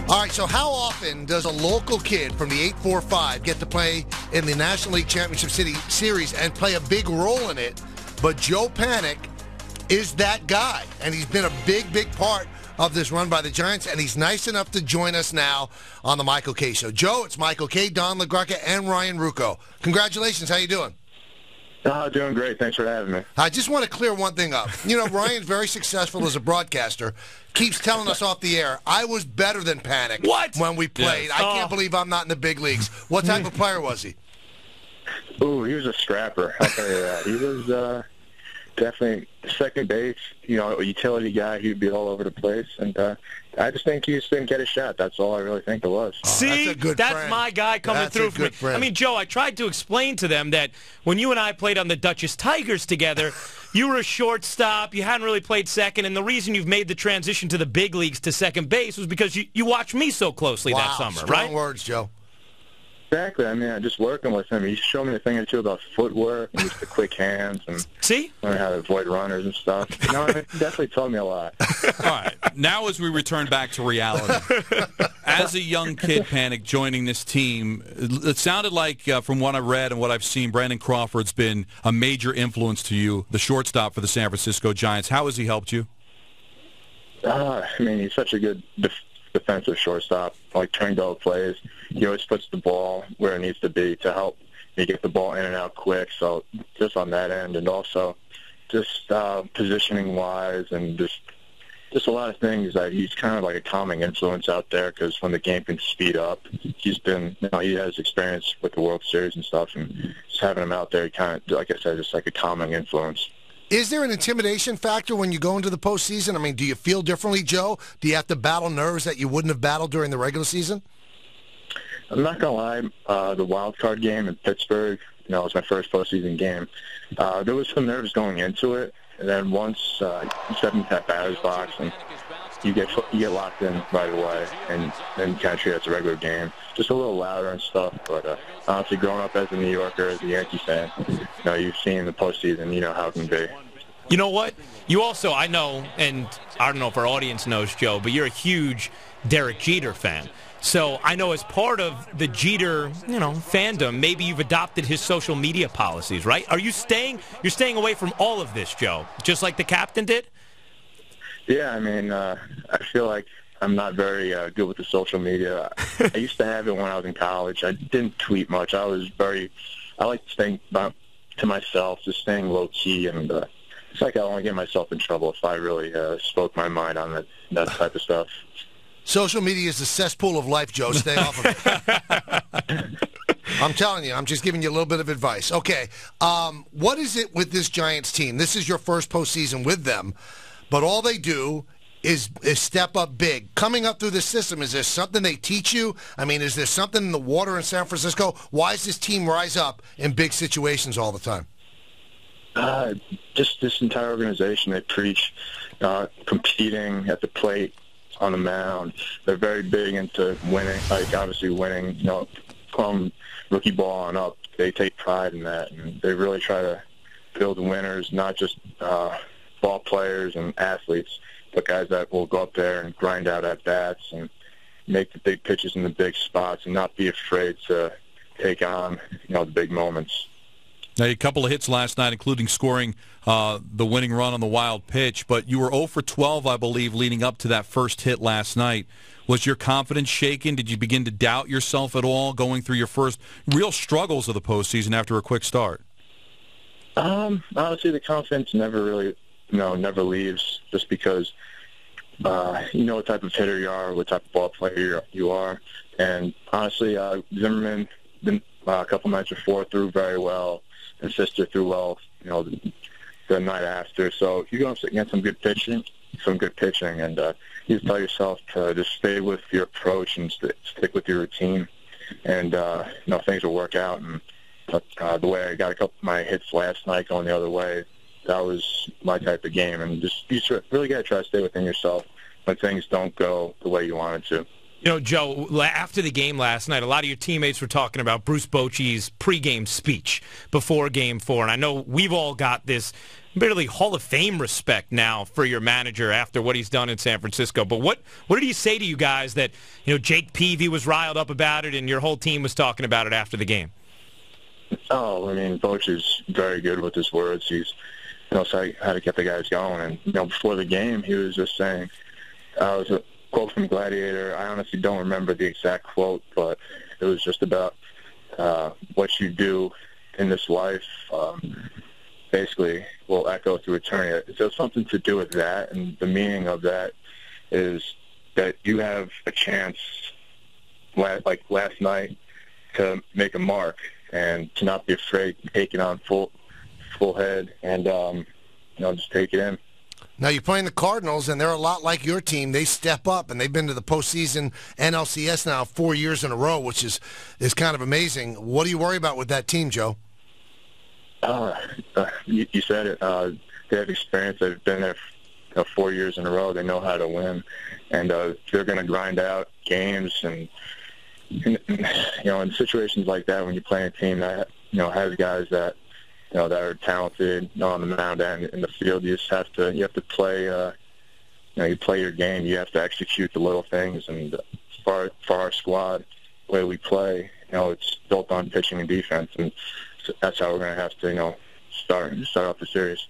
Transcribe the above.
All right, so how often does a local kid from the 845 get to play in the National League Championship Series and play a big role in it? But Joe Panik is that guy, and he's been a big, big part of this run by the Giants, and he's nice enough to join us now on the Michael Kay Show. Joe, it's Michael Kay, Don LaGreca, and Ryan Rucco. Congratulations. How you doing? Doing great. Thanks for having me. I just want to clear one thing up. You know, Ryan's very successful as a broadcaster. Keeps telling us off the air, I was better than Panik when we played. Yes. I can't believe I'm not in the big leagues. What type of player was he? Ooh, he was a scrapper. I'll tell you that. He was definitely second base, a utility guy. He'd be all over the place. And I just think he just didn't get a shot. That's all I really think it was. See, that's my guy coming through for me. Friend. I mean, Joe, I tried to explain to them that when you and I played on the Dutchess Tigers together, you were a shortstop. You hadn't really played second, and the reason you've made the transition to the big leagues to second base was because you watched me so closely that summer, right? Strong words, Joe. Exactly. I mean, just working with him, he showed me a thing or two about footwork and just the quick hands and learn how to avoid runners and stuff. It definitely taught me a lot. All right. Now as we return back to reality, as a young kid, Panik, joining this team, it sounded like, from what I read and what I've seen, Brandon Crawford's been a major influence to you, the shortstop for the San Francisco Giants. How has he helped you? I mean, he's such a good defensive shortstop, like turn-go plays. He always puts the ball where it needs to be to help me get the ball in and out quick. So just on that end, and also just positioning-wise, and just a lot of things that he's kind of like a calming influence out there, because when the game can speed up, he's been, he has experience with the World Series and stuff, and just having him out there, he kind of, like I said, just like a calming influence. Is there an intimidation factor when you go into the postseason? I mean, do you feel differently, Joe? Do you have to battle nerves that you wouldn't have battled during the regular season? I'm not going to lie. The wild card game in Pittsburgh, it was my first postseason game. There was some nerves going into it. And then once you step into that batter's box and you get locked in right away, and then you kind of treat it as a regular game. Just a little louder and stuff. But honestly, growing up as a New Yorker, as a Yankee fan, you've seen the postseason, you know how it can be. You know what? You also, I know, and I don't know if our audience knows, Joe, but you're a huge Derek Jeter fan. So I know as part of the Jeter, fandom, maybe you've adopted his social media policies, right? You're staying away from all of this, Joe, just like the captain did? Yeah, I mean, I feel like I'm not very good with the social media. I used to have it when I was in college. I didn't tweet much. I like to stay to myself, just staying low-key, and it's like I don't want to get myself in trouble if I really spoke my mind on that type of stuff. Social media is the cesspool of life, Joe. Stay off of it. I'm telling you. I'm just giving you a little bit of advice. Okay, what is it with this Giants team? This is your first postseason with them, but all they do is step up big. Coming up through the system, is there something they teach you? I mean, is there something in the water in San Francisco? Why does this team rise up in big situations all the time? Just this entire organization, they preach competing at the plate, on the mound. They're very big into winning, obviously winning, from rookie ball on up. They take pride in that, and they really try to build winners, not just ball players and athletes, but guys that will go up there and grind out at-bats and make the big pitches in the big spots and not be afraid to take on, the big moments. Now, a couple of hits last night, including scoring the winning run on the wild pitch, but you were 0 for 12, I believe, leading up to that first hit last night. Was your confidence shaken? Did you begin to doubt yourself at all going through your first real struggles of the postseason after a quick start? Honestly, the confidence never really, never leaves, just because you know what type of hitter you are, what type of ball player you are. And honestly, Zimmerman, a couple nights before, threw very well. And Sister threw well, the night after. So you go up against some good pitching, and you just tell yourself to just stay with your approach and stick with your routine, and things will work out. And the way I got a couple of my hits last night going the other way, that was my type of game. And you really got to try to stay within yourself when things don't go the way you want it to. You know, Joe, after the game last night, a lot of your teammates were talking about Bruce Bochy's pregame speech before Game 4. And I know we've all got this really Hall of Fame respect now for your manager after what he's done in San Francisco. But what did he say to you guys that, you know, Jake Peavy was riled up about it and your whole team was talking about it after the game? Oh, I mean, Bochy's very good with his words. He's, you know, so how to get the guys going. And, you know, before the game, he was just saying, it was a quote from Gladiator. I honestly don't remember the exact quote, but it was just about what you do in this life basically will echo through eternity. So something to do with that, and the meaning of that is that you have a chance, like last night, to make a mark and to not be afraid to take it on full head and, you know, just take it in. Now, you're playing the Cardinals, and they're a lot like your team. They step up, and they've been to the postseason NLCS now 4 years in a row, which is kind of amazing. What do you worry about with that team, Joe? You said it. They have experience. They've been there 4 years in a row. They know how to win, and they're going to grind out games. And you know, in situations like that, when you play a team that, you know, has guys that, you know, that are talented, you know, on the mound and in the field, you have to play. You know, you play your game. You have to execute the little things. And for our squad, the way we play, you know, it's built on pitching and defense, and so that's how we're going to have to, you know, start off the series.